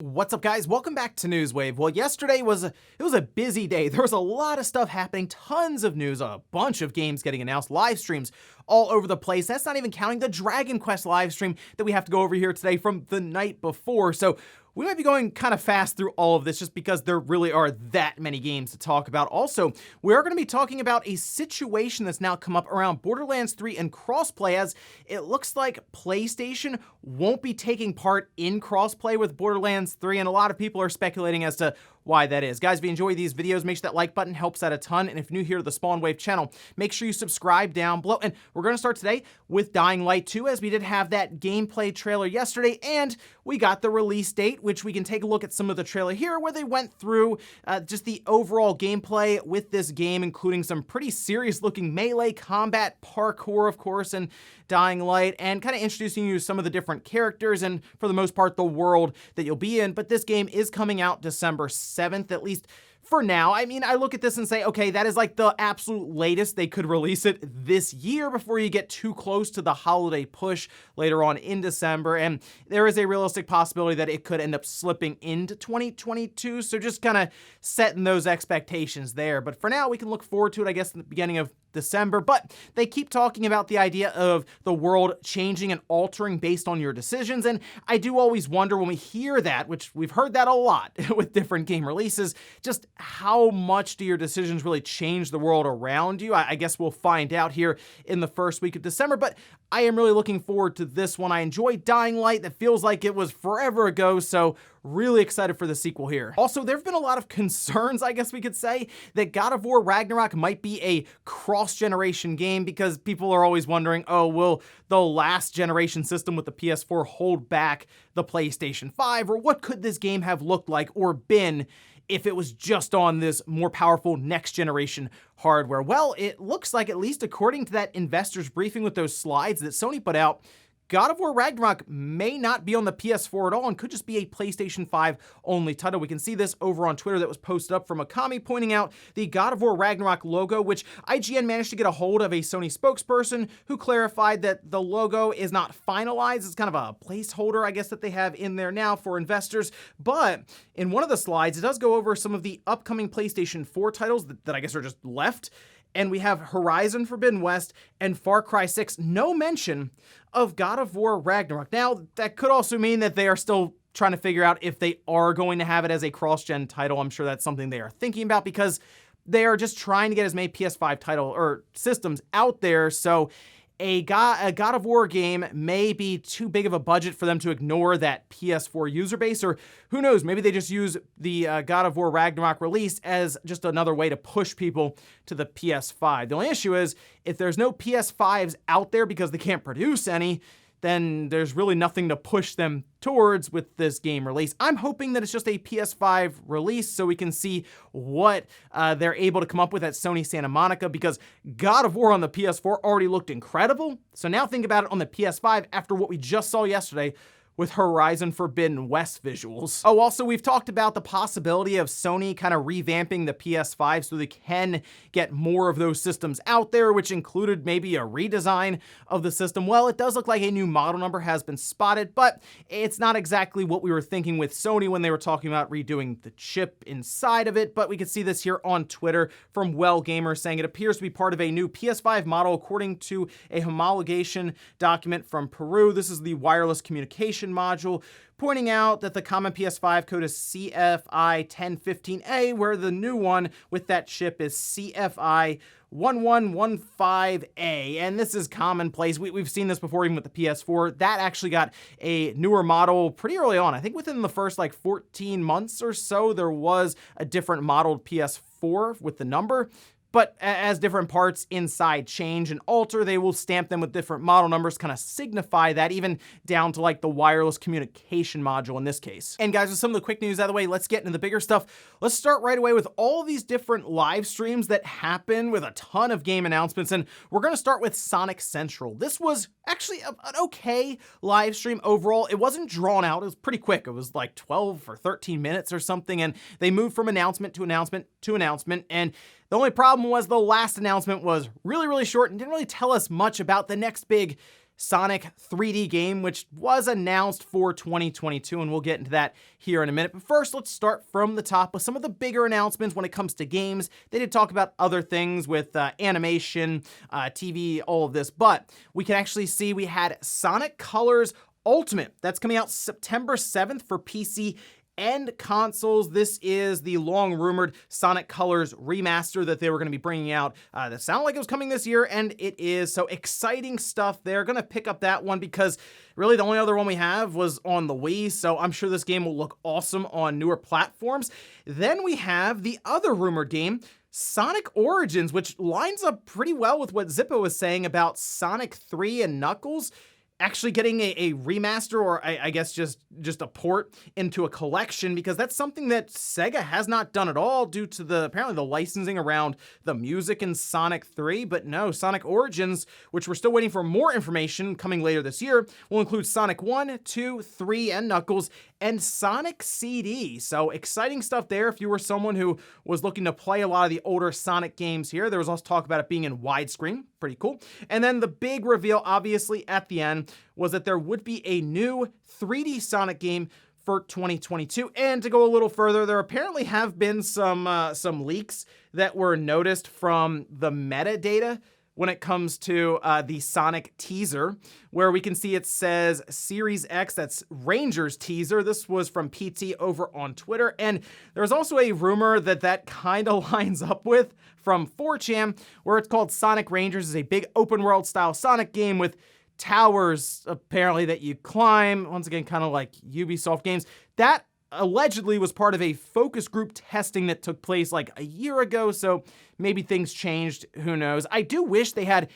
What's up, guys? Welcome back to Newswave. Well, yesterday was a busy day. There was a lot of stuff happening, tons of news, a bunch of games getting announced, live streams all over the place. That's not even counting the Dragon Quest live stream that we have to go over here today from the night before. So we might be going kind of fast through all of this just because there really are that many games to talk about. Also, we are going to be talking about a situation that's now come up around Borderlands 3 and Crossplay, as it looks like PlayStation won't be taking part in Crossplay with Borderlands 3, and a lot of people are speculating as to why that is. Guys, if you enjoy these videos, make sure that like button helps out a ton, and if you're new here to the Spawn Wave channel, make sure you subscribe down below. And we're going to start today with Dying Light 2, as we did have that gameplay trailer yesterday, and we got the release date, which we can take a look at some of the trailer here, where they went through just the overall gameplay with this game, including some pretty serious-looking melee combat, parkour, of course, and Dying Light, and kind of introducing you to some of the different characters, and for the most part, the world that you'll be in. But this game is coming out December 7th, at least for now. I mean, I look at this and say, okay, that is like the absolute latest they could release it this year before you get too close to the holiday push later on in December. And there is a realistic possibility that it could end up slipping into 2022. So just kind of setting those expectations there. But for now, we can look forward to it, I guess, in the beginning of December. But they keep talking about the idea of the world changing and altering based on your decisions, and I do always wonder when we hear that, which we've heard that a lot with different game releases, just how much do your decisions really change the world around you? I guess we'll find out here in the first week of December, but I am really looking forward to this one. I enjoyed Dying Light. That feels like it was forever ago, so really excited for the sequel here. Also, there have been a lot of concerns, I guess we could say, that God of War Ragnarok might be a cross-generation game, because people are always wondering, oh, will the last generation system with the PS4 hold back the PlayStation 5, or what could this game have looked like or been if it was just on this more powerful next generation hardware? Well, it looks like, at least according to that investor's briefing with those slides that Sony put out, God of War Ragnarok may not be on the PS4 at all and could just be a PlayStation 5 only title. We can see this over on Twitter that was posted up from Akami, pointing out the God of War Ragnarok logo, which IGN managed to get a hold of a Sony spokesperson who clarified that the logo is not finalized. It's kind of a placeholder, I guess, that they have in there now for investors. But in one of the slides, it does go over some of the upcoming PlayStation 4 titles that I guess are just left. And we have Horizon Forbidden West and Far Cry 6. No mention of God of War Ragnarok. Now, that could also mean that they are still trying to figure out if they are going to have it as a cross-gen title. I'm sure that's something they are thinking about, because they are just trying to get as many PS5 title or systems out there. So a God of War game may be too big of a budget for them to ignore that PS4 user base, or who knows, maybe they just use the God of War Ragnarok release as just another way to push people to the PS5. The only issue is, if there's no PS5s out there because they can't produce any, then there's really nothing to push them towards with this game release. I'm hoping that it's just a PS5 release so we can see what they're able to come up with at Sony Santa Monica, because God of War on the PS4 already looked incredible. So now think about it on the PS5 after what we just saw yesterday with Horizon Forbidden West visuals. Oh, also, we've talked about the possibility of Sony kind of revamping the PS5 so they can get more of those systems out there, which included maybe a redesign of the system. Well, it does look like a new model number has been spotted, but it's not exactly what we were thinking with Sony when they were talking about redoing the chip inside of it. But we could see this here on Twitter from Well Gamer, saying it appears to be part of a new PS5 model according to a homologation document from Peru. This is the wireless communication module, pointing out that the common PS5 code is CFI 1015A, where the new one with that chip is CFI 1115A, and this is commonplace. We've seen this before, even with the PS4. That actually got a newer model pretty early on. I think within the first like 14 months or so, there was a different modeled PS4 with the number. But as different parts inside change and alter, they will stamp them with different model numbers, kind of signify that, even down to like the wireless communication module in this case. And guys, with some of the quick news out of the way, let's get into the bigger stuff. Let's start right away with all these different live streams that happen with a ton of game announcements. And we're going to start with Sonic Central. This was actually an okay live stream overall. It wasn't drawn out. It was pretty quick. It was like 12 or 13 minutes or something. And they moved from announcement to announcement to announcement. And the only problem was the last announcement was really, really short and didn't really tell us much about the next big Sonic 3D game, which was announced for 2022, and we'll get into that here in a minute. But first, let's start from the top with some of the bigger announcements when it comes to games. They did talk about other things with animation, TV, all of this, but we can actually see we had Sonic Colors Ultimate. That's coming out September 7th for PC and consoles. This is the long-rumored Sonic Colors remaster that they were going to be bringing out. That sounded like it was coming this year, and it is. So exciting stuff there. Going to pick up that one because really the only other one we have was on the Wii, so I'm sure this game will look awesome on newer platforms. Then we have the other rumored game, Sonic Origins, which lines up pretty well with what Zippo was saying about Sonic 3 and Knuckles actually getting a remaster, or I guess just a port into a collection, because that's something that Sega has not done at all due to apparently the licensing around the music in Sonic 3. But no, Sonic Origins, which we're still waiting for more information coming later this year, will include Sonic 1, 2, 3, and Knuckles, and Sonic CD. So exciting stuff there if you were someone who was looking to play a lot of the older Sonic games here. There was also talk about it being in widescreen. Pretty cool. And then the big reveal, obviously, at the end was that there would be a new 3D Sonic game for 2022. And to go a little further, there apparently have been some leaks that were noticed from the metadata when it comes to the Sonic teaser, where we can see it says Series X, that's Rangers teaser. This was from PT over on Twitter. And there's also a rumor that kind of lines up with from 4chan, where it's called Sonic Rangers. Is a big open world style Sonic game with towers, apparently, that you climb. Once again, kind of like Ubisoft games. That allegedly was part of a focus group testing that took place like a year ago, so maybe things changed, who knows. I do wish they had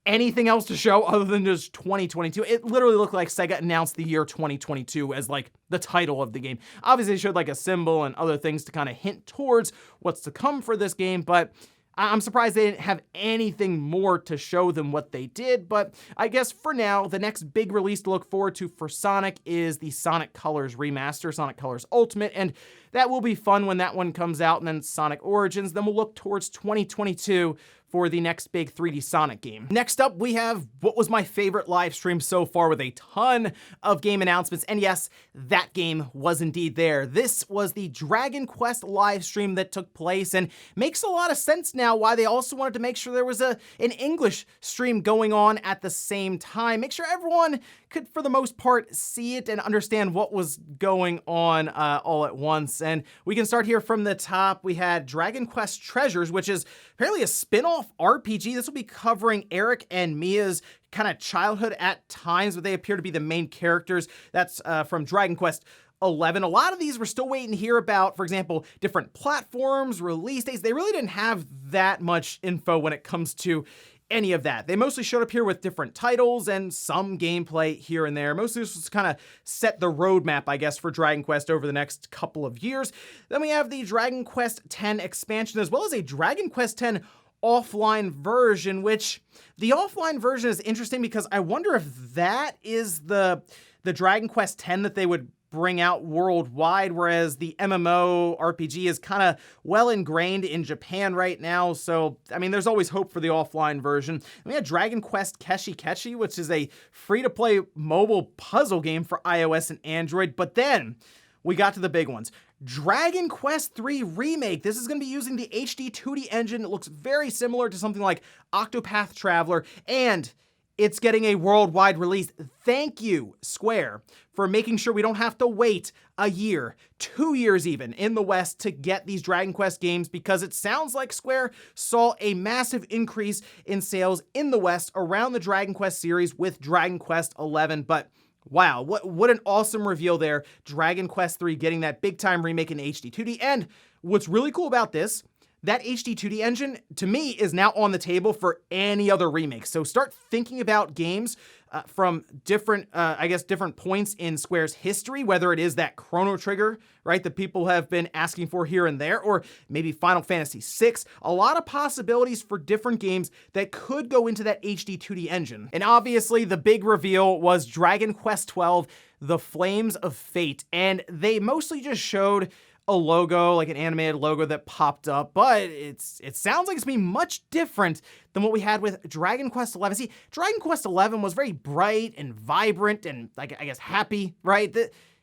anything else to show other than just 2022. It literally looked like Sega announced the year 2022 as like the title of the game. Obviously, they showed like a symbol and other things to kind of hint towards what's to come for this game, but I'm surprised they didn't have anything more to show than what they did. But I guess for now, the next big release to look forward to for Sonic is the Sonic Colors remaster, Sonic Colors Ultimate, and that will be fun when that one comes out. And then Sonic Origins, then we'll look towards 2022 for the next big 3D Sonic game. Next up, we have what was my favorite live stream so far, with a ton of game announcements. And yes, that game was indeed there. This was the Dragon Quest live stream that took place, and makes a lot of sense now why they also wanted to make sure there was an English stream going on at the same time. Make sure everyone could, for the most part, see it and understand what was going on all at once. And we can start here from the top. We had Dragon Quest Treasures, which is apparently a spin-off RPG. This will be covering Eric and Mia's kind of childhood at times, but they appear to be the main characters. That's from Dragon Quest 11. A lot of these we're still waiting to hear about. For example, different platforms, release dates. They really didn't have that much info when it comes to any of that. They mostly showed up here with different titles and some gameplay here and there. Most of this was kind of set the roadmap, I guess, for Dragon Quest over the next couple of years. Then we have the Dragon Quest X expansion, as well as a Dragon Quest X offline version, which the offline version is interesting because I wonder if that is the Dragon Quest X that they would bring out worldwide, whereas the MMO RPG is kind of well ingrained in Japan right now. So, I mean, there's always hope for the offline version. And we had Dragon Quest Keshi Keshi, which is a free-to-play mobile puzzle game for iOS and Android. But then we got to the big ones. Dragon Quest III Remake. This is going to be using the HD 2D engine. It looks very similar to something like Octopath Traveler, and it's getting a worldwide release. Thank you, Square, for making sure we don't have to wait a year, 2 years even, in the West to get these Dragon Quest games, because it sounds like Square saw a massive increase in sales in the West around the Dragon Quest series with Dragon Quest XI. But wow, what an awesome reveal there. Dragon Quest III getting that big-time remake in HD 2D. And what's really cool about this, that HD 2D engine, to me, is now on the table for any other remake. So start thinking about games from different, different points in Square's history, whether it is that Chrono Trigger, right, that people have been asking for here and there, or maybe Final Fantasy VI. A lot of possibilities for different games that could go into that HD 2D engine. And obviously, the big reveal was Dragon Quest XII, The Flames of Fate. And they mostly just showed a logo, like an animated logo that popped up, but it sounds like it's gonna be much different than what we had with Dragon Quest XI. See, Dragon Quest XI was very bright and vibrant and, like, I guess happy, right?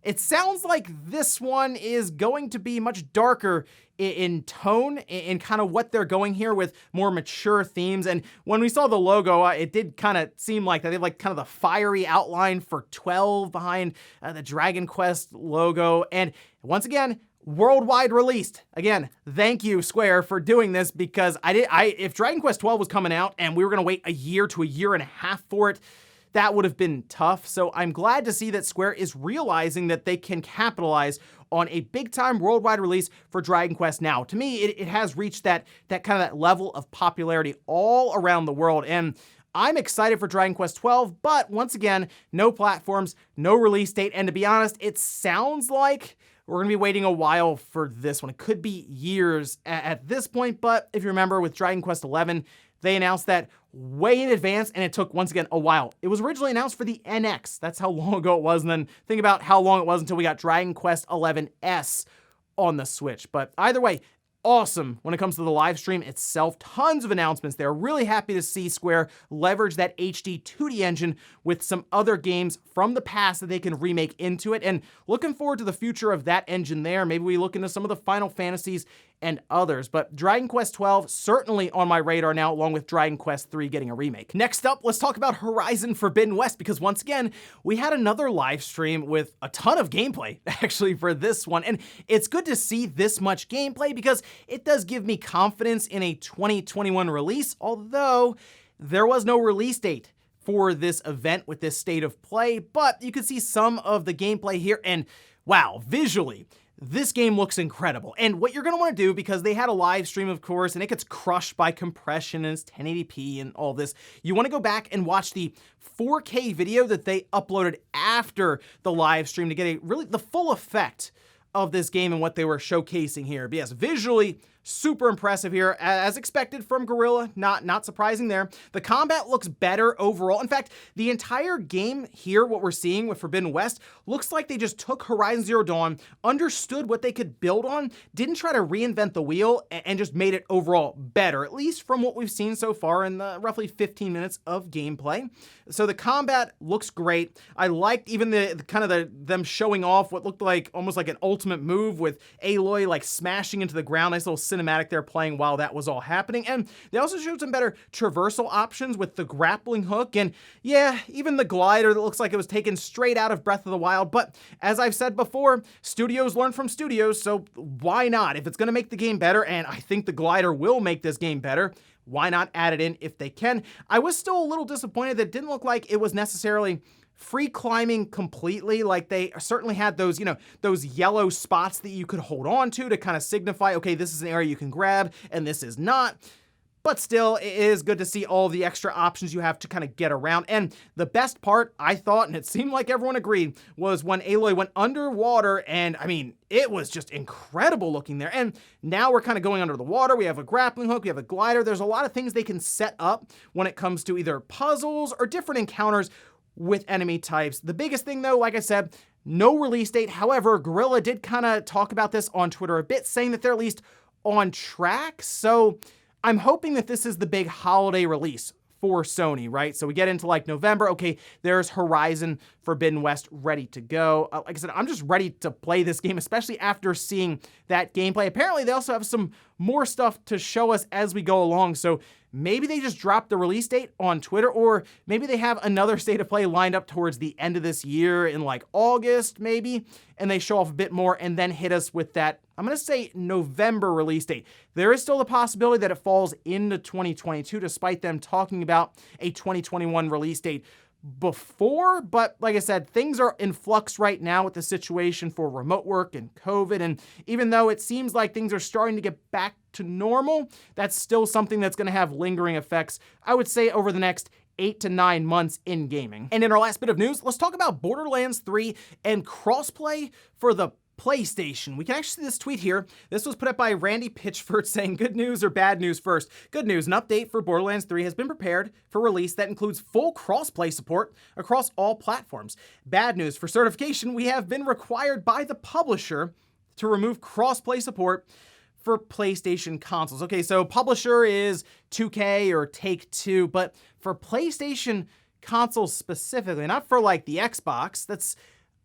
It sounds like this one is going to be much darker in tone, in kind of what they're going here with more mature themes. And when we saw the logo, it did kind of seem like that they have like kind of the fiery outline for 12 behind the Dragon Quest logo. And once again, worldwide released. Again, thank you, Square, for doing this, because if Dragon Quest 12 was coming out and we were gonna wait a year to a year and a half for it, that would have been tough. So I'm glad to see that Square is realizing that they can capitalize on a big-time worldwide release for Dragon Quest now. To me, it has reached that kind of that level of popularity all around the world, and I'm excited for Dragon Quest 12, but once again, no platforms, no release date, and to be honest, it sounds like we're gonna be waiting a while for this one. It could be years at this point, but if you remember with Dragon Quest 11, they announced that way in advance, and it took, once again, a while. It was originally announced for the NX. That's how long ago it was, and then think about how long it was until we got Dragon Quest 11S on the Switch. But either way, awesome when it comes to the live stream itself. Tons of announcements there. Really happy to see Square leverage that HD 2D engine with some other games from the past that they can remake into it, and looking forward to the future of that engine there. Maybe we look into some of the Final Fantasies and others, but Dragon Quest 12 certainly on my radar now, along with Dragon Quest 3 getting a remake. Next up, let's talk about Horizon Forbidden West, because once again, we had another live stream with a ton of gameplay actually for this one, and it's good to see this much gameplay because it does give me confidence in a 2021 release, although there was no release date for this event with this state of play, but you can see some of the gameplay here, and wow, visually, this game looks incredible. And what you're gonna wanna do, because they had a live stream, of course, and it gets crushed by compression and it's 1080p and all this, you wanna go back and watch the 4K video that they uploaded after the live stream to get the full effect of this game and what they were showcasing here. But yes, visually, super impressive here, as expected from Guerrilla, not surprising there. The combat looks better overall. In fact, the entire game here, what we're seeing with Forbidden West, looks like they just took Horizon Zero Dawn, understood what they could build on, didn't try to reinvent the wheel, and just made it overall better, at least from what we've seen so far in the roughly 15 minutes of gameplay. So the combat looks great. I liked even them showing off what looked like almost like an ultimate move with Aloy like smashing into the ground. Nice little cinematic there playing while that was all happening. And they also showed some better traversal options with the grappling hook, and yeah, even the glider that looks like it was taken straight out of Breath of the Wild. But as I've said before, studios learn from studios, so why not? If it's gonna make the game better, and I think the glider will make this game better, why not add it in if they can? I was still a little disappointed that it didn't look like it was necessarily free climbing completely. Like they certainly had those, those yellow spots that you could hold on to kind of signify, okay, this is an area you can grab and this is not. But still, it is good to see all the extra options you have to kind of get around. And the best part, I thought, and it seemed like everyone agreed, was when Aloy went underwater, and I mean, it was just incredible looking there. And now we're kind of going under the water. We have a grappling hook, we have a glider. There's a lot of things they can set up when it comes to either puzzles or different encounters with enemy types. The biggest thing though, like I said, no release date. However, Guerrilla did kind of talk about this on Twitter a bit, saying that they're at least on track. So I'm hoping that this is the big holiday release for Sony, right? So we get into like November, okay, there's Horizon Forbidden West ready to go. Like I said, I'm just ready to play this game, especially after seeing that gameplay. Apparently they also have some more stuff to show us as we go along. So maybe they just dropped the release date on Twitter, or maybe they have another state of play lined up towards the end of this year in like August maybe, and they show off a bit more and then hit us with that, I'm gonna say November release date. There is still the possibility that it falls into 2022 despite them talking about a 2021 release date before, but like I said, things are in flux right now with the situation for remote work and COVID, and even though it seems like things are starting to get back to normal, that's still something that's going to have lingering effects, I would say, over the next 8 to 9 months in gaming. And in our last bit of news, let's talk about Borderlands 3 and crossplay for the PlayStation. We can actually see this tweet here. This was put up by Randy Pitchford saying, good news or bad news first? Good news, an update for Borderlands 3 has been prepared for release that includes full crossplay support across all platforms. Bad news, for certification, we have been required by the publisher to remove crossplay support for PlayStation consoles. Okay, so publisher is 2K or Take-Two, but for PlayStation consoles specifically, not for like the Xbox, that's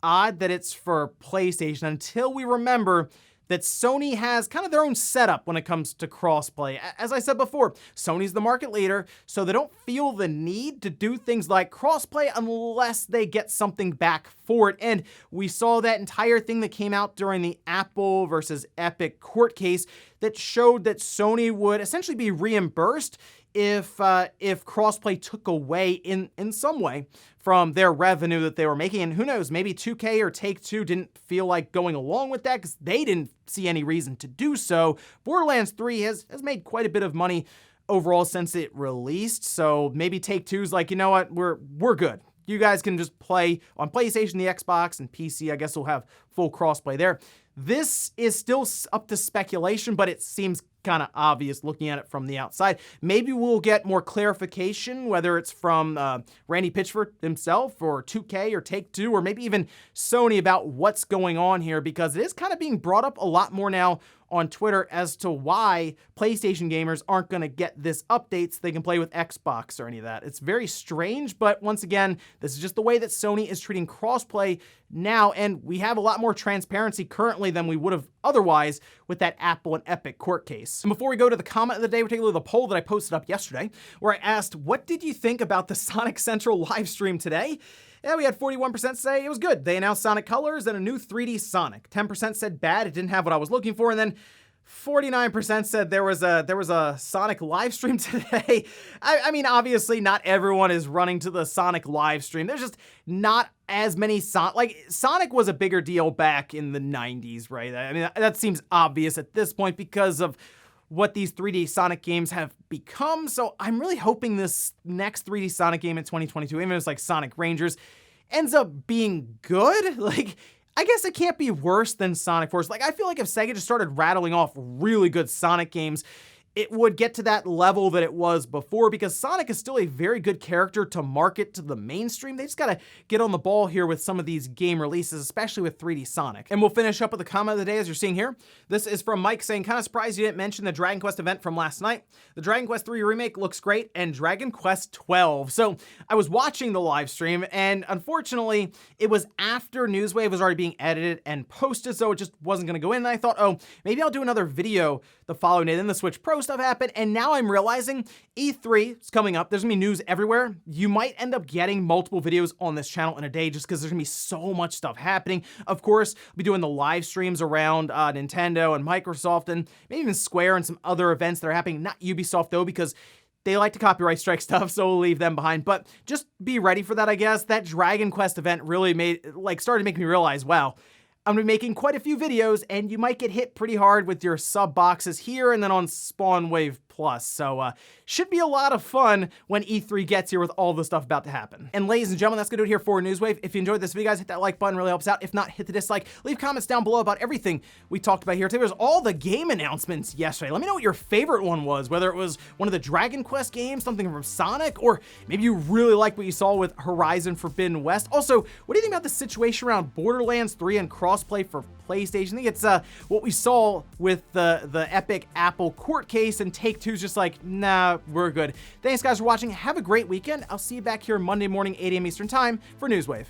odd that it's for PlayStation until we remember that Sony has kind of their own setup when it comes to crossplay. As I said before, Sony's the market leader, so they don't feel the need to do things like crossplay unless they get something back for it. And we saw that entire thing that came out during the Apple versus Epic court case that showed that Sony would essentially be reimbursed if crossplay took away in some way from their revenue that they were making. And who knows, maybe 2K or Take-Two didn't feel like going along with that because they didn't see any reason to do so. Borderlands 3 has made quite a bit of money overall since it released, so maybe Take-Two's like, you know what, we're good. You guys can just play on PlayStation, the Xbox, and PC. I guess we'll have full crossplay there. This is still up to speculation, but it seems kind of obvious looking at it from the outside. Maybe we'll get more clarification, whether it's from Randy Pitchford himself or 2K or Take-Two or maybe even Sony about what's going on here, because it is kind of being brought up a lot more now on Twitter as to why PlayStation gamers aren't going to get this update so they can play with Xbox or any of that. It's very strange, but once again, this is just the way that Sony is treating crossplay now, and we have a lot more transparency currently than we would have otherwise with that Apple and Epic court case. And before we go to the comment of the day, we're taking a look at the poll that I posted up yesterday, where I asked, what did you think about the Sonic Central live stream today? Yeah, we had 41% say it was good. They announced Sonic Colors and a new 3D Sonic. 10% said bad, it didn't have what I was looking for, and then 49% said there was a Sonic live stream today. I mean, obviously not everyone is running to the Sonic live stream. There's just not as many Sonic was a bigger deal back in the 90s, right? I mean, that seems obvious at this point because of what these 3D Sonic games have become. So I'm really hoping this next 3D Sonic game in 2022, even if it's like Sonic Rangers, ends up being good. Like, I guess it can't be worse than Sonic Force. Like, I feel like if Sega just started rattling off really good Sonic games, it would get to that level that it was before, because Sonic is still a very good character to market to the mainstream. They just gotta get on the ball here with some of these game releases, especially with 3D Sonic. And we'll finish up with the comment of the day as you're seeing here. This is from Mike saying, kind of surprised you didn't mention the Dragon Quest event from last night. The Dragon Quest 3 remake looks great, and Dragon Quest 12. So I was watching the live stream, and unfortunately, it was after Newswave was already being edited and posted, so it just wasn't gonna go in. And I thought, oh, maybe I'll do another video the following day. Then the Switch Pro stuff happened, and now I'm realizing E3 is coming up. There's gonna be news everywhere. You might end up getting multiple videos on this channel in a day just because there's gonna be so much stuff happening. Of course, I'll be doing the live streams around Nintendo and Microsoft and maybe even Square and some other events that are happening. Not Ubisoft though, because they like to copyright strike stuff, so we'll leave them behind. But just be ready for that, I guess. That Dragon Quest event really started to make me realize, wow, I'm gonna be making quite a few videos, and you might get hit pretty hard with your sub boxes here and then on Spawn Wave Plus. So should be a lot of fun when E3 gets here with all the stuff about to happen. And ladies and gentlemen, that's gonna do it here for Newswave. If you enjoyed this video, guys, hit that like button, really helps out. If not, hit the dislike. Leave comments down below about everything we talked about here today. There's all the game announcements yesterday. Let me know what your favorite one was, whether it was one of the Dragon Quest games, something from Sonic, or maybe you really like what you saw with Horizon Forbidden West. Also, what do you think about the situation around Borderlands 3 and crossplay for PlayStation? I think it's what we saw with the Epic Apple court case, and Take-Two's just like, nah, we're good. Thanks guys for watching. Have a great weekend. I'll see you back here Monday morning, 8 a.m. Eastern time for Newswave.